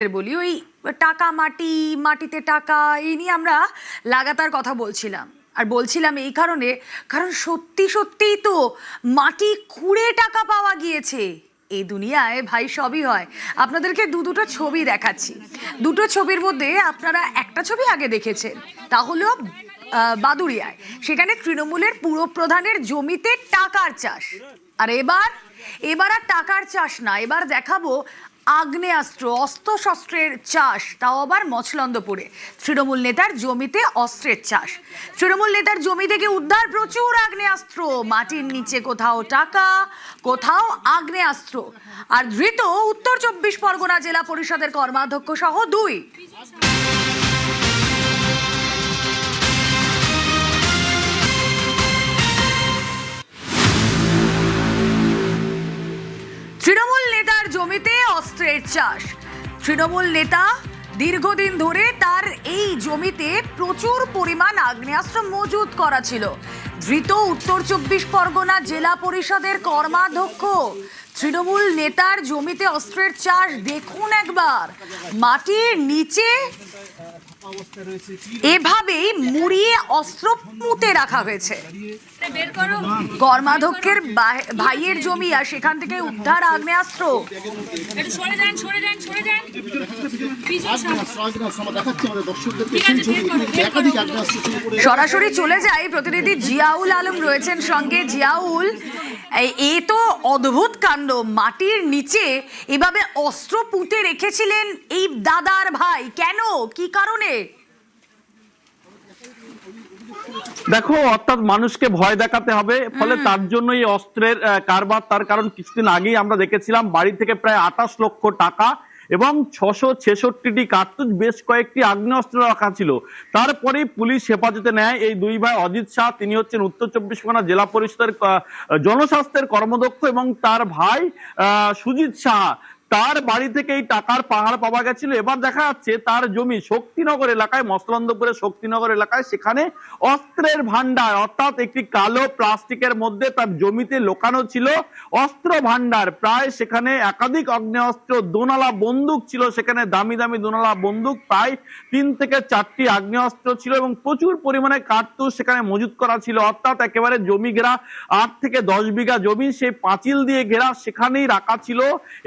বলি ওই টাকা মাটি মাটিতে টাকা এই নিয়ে আমরা লাগাতার কথা বলছিলাম আর বলছিলাম এই কারণে কারণ সত্যি সত্যিই তো মাটি খুঁড়ে টাকা পাওয়া গিয়েছে। এই দুনিয়ায় ভাই সবই হয়। আপনাদেরকে দুটো ছবি দেখাচ্ছি। দুটো ছবির মধ্যে আপনারা একটা ছবি আগে দেখেছেন, তা হলো বাদুড়িয়ায়, সেখানে তৃণমূলের পুরপ্রধানের জমিতে টাকার চাষ। আর এবার আর টাকার চাষ না, এবার দেখাবো আগ্নেয়াস্ত্র অস্ত্রশস্ত্রের চাষ, তাও আবার মছলন্দপুরে। তৃণমূল নেতার জমিতে অস্ত্রের চাষ। তৃণমূল নেতার জমি থেকে উদ্ধার প্রচুর আগ্নেয়াস্ত্র, মাটির নিচে কোথাও টাকা কোথাও আগ্নেয়াস্ত্র। আর ধৃত উত্তর 24 পরগনা জেলা পরিষদের কর্মাধ্যক্ষ সহ 2। তৃণমূল নেতার জমিতে অস্ত্রের চাষ। তৃণমূল নেতা দীর্ঘদিন ধরে তার এই জমিতে প্রচুর পরিমাণ আগ্নেয়াস্ত্র মজুত করা ছিল। ধৃত উত্তর 24 পরগনা জেলা পরিষদের কর্মাধ্যক্ষ। তৃণমূল নেতার জমিতে অস্ত্রের চাষ দেখুন একবার। মাটির নিচে এভাবেই মুড়িয়ে অস্ত্র পুঁতে রাখা হয়েছে। কর্মাধ্যক্ষের ভাইয়ের জমি আর সেখান থেকে উদ্ধার আগ্নেয়াস্ত্র। সরাসরি চলে যায় প্রতিনিধি জিয়াউল আলম রয়েছেন সঙ্গে। জিয়াউল, এ তো অদ্ভুত কাণ্ড, মাটির নিচে এভাবে অস্ত্র পুঁতে রেখেছিলেন এই দাদার ভাই, কেন, কি কারণে? দেখো, অর্থাৎ মানুষকে ভয় দেখাতে হবে, ফলে তার জন্য এই অস্ত্রের কারবার। তার কারণ কিছুদিন আগেই আমরা দেখেছিলাম বাড়ি থেকে প্রায় 28 লক্ষ টাকা এবং 666টি কার্তুজ, বেশ কয়েকটি আগ্নেয়াস্ত্র রাখা ছিল। তারপরে পুলিশ হেফাজতে নেয় এই দুই ভাই। অজিত শাহ, তিনি হচ্ছেন উত্তর 24 পরগনা জেলা পরিষদের জনস্বাস্থ্যের কর্মদক্ষ, এবং তার ভাই সুজিত শাহ, তার বাড়ি থেকে এই টাকার পাহাড় পাওয়া গেছিল। এবার দেখা যাচ্ছে তার জমি শক্তিনগর এলাকায়, মসলন্দপুরের শক্তিনগর এলাকায়, সেখানে অস্ত্রের ভান্ডার, অর্থাৎ একটি কালো প্লাস্টিকের মধ্যে তার জমিতে লোকানো ছিল অস্ত্র ভান্ডার। প্রায় সেখানে একাধিক আগ্নেয়াস্ত্র, দোনালা বন্দুক ছিল, সেখানে দামি দামি দোনালা বন্দুক, প্রায় 3 থেকে 4টি আগ্নেয়াস্ত্র ছিল এবং প্রচুর পরিমাণে কার্তুজ সেখানে মজুত করা ছিল। অর্থাৎ একেবারে জমি ঘেরা, 8 থেকে 10 বিঘা জমি, সেই পাঁচিল দিয়ে ঘেরা, সেখানেই রাখা ছিল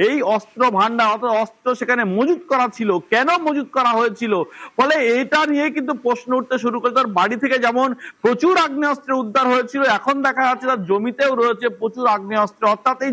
এই অস্ত্র ভান্ডার, অর্থাৎ অস্ত্র সেখানে মজুত করা ছিল। কেন মজুত করা হয়েছিল, ফলে এটা নিয়ে কিন্তু প্রশ্ন উঠতে শুরু করে। তার বাড়ি থেকে যেমন প্রচুর আগ্নেয়াস্ত্র উদ্ধার হয়েছিল, এখন দেখা যাচ্ছে তার জমিতেও রয়েছে প্রচুর আগ্নেয়াস্ত্র। অর্থাৎ এই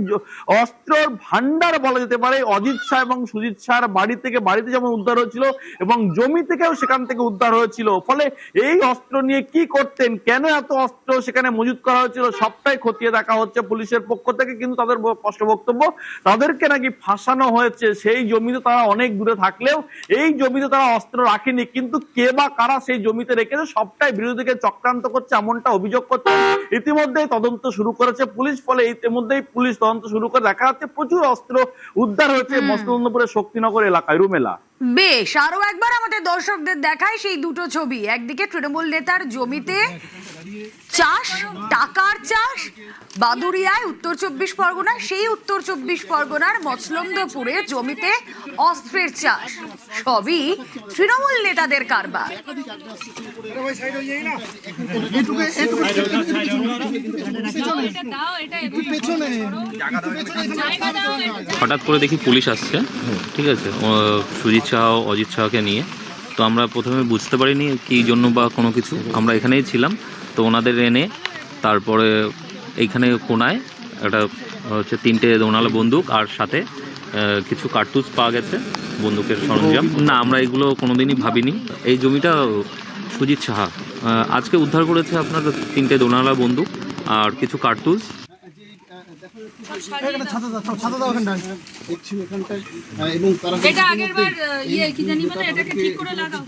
অস্ত্রর ভান্ডার বলা যেতে পারে। অজিত শাহ এবং সুজিত শাহর বাড়িতে যেমন উদ্ধার হয়েছিল এবং জমি থেকেও সেখান থেকে উদ্ধার হয়েছিল। ফলে এই অস্ত্র নিয়ে কি করতেন, কেন এত অস্ত্র সেখানে মজুত করা হয়েছিল, সবটাই খতিয়ে দেখা হচ্ছে পুলিশের পক্ষ থেকে। কিন্তু তাদের স্পষ্ট বক্তব্য, তাদেরকে নাকি ফাঁসানো হয়েছে। সেই জমিতে তারা অনেক দূরে থাকলেও এই জমিতে তারা অস্ত্র রাখেনি, কিন্তু কে বা কারা সেই জমিতে রেখেছে সবটাই বিরোধীকে চক্রান্ত করছে, এমনটা অভিযোগ করছে। ইতিমধ্যেই তদন্ত শুরু করেছে পুলিশ। ফলে ইতিমধ্যেই পুলিশ তদন্ত শুরু করে দেখা যাচ্ছে প্রচুর অস্ত্র উদ্ধার হয়েছে মসলন্দপুরের শক্তিনগর এলাকায়। রুমেলা, বেশ, আরো একবার আমাদের দর্শকদের দেখায় সেই দুটো ছবি। একদিকে তৃণমূল নেতার জমিতে চাষ, টাকার চাষ বাদুড়িয়ায় উত্তর 24 পরগনা, সেই উত্তর 24 পরগনার মছলন্দপুরে জমিতে অস্ত্রের চাষ। সবই তৃণমূল নেতাদের কারবার। হঠাৎ করে দেখি পুলিশ আসছে, ঠিক আছে, সুজিত শাহ অজিত শাহকে নিয়ে। তো আমরা প্রথমে বুঝতে পারিনি কি জন্য বা কোনো কিছু, আমরা এখানেই ছিলাম। তো ওনাদের এনে তারপরে এইখানে কোনায় একটা হচ্ছে 3টে দোনালা বন্দুক আর সাথে কিছু কার্তুজ পাওয়া গেছে, বন্দুকের সরঞ্জাম। না, আমরা এগুলো কোনোদিনই ভাবিনি। এই জমিটা সুজিত শাহ আজকে উদ্ধার করেছে আপনার 3টে দোনালা বন্দুক আর কিছু কার্তুজ। এটা আগেরবার কি জানি বলে, এটাকে ঠিক করে লাগাও।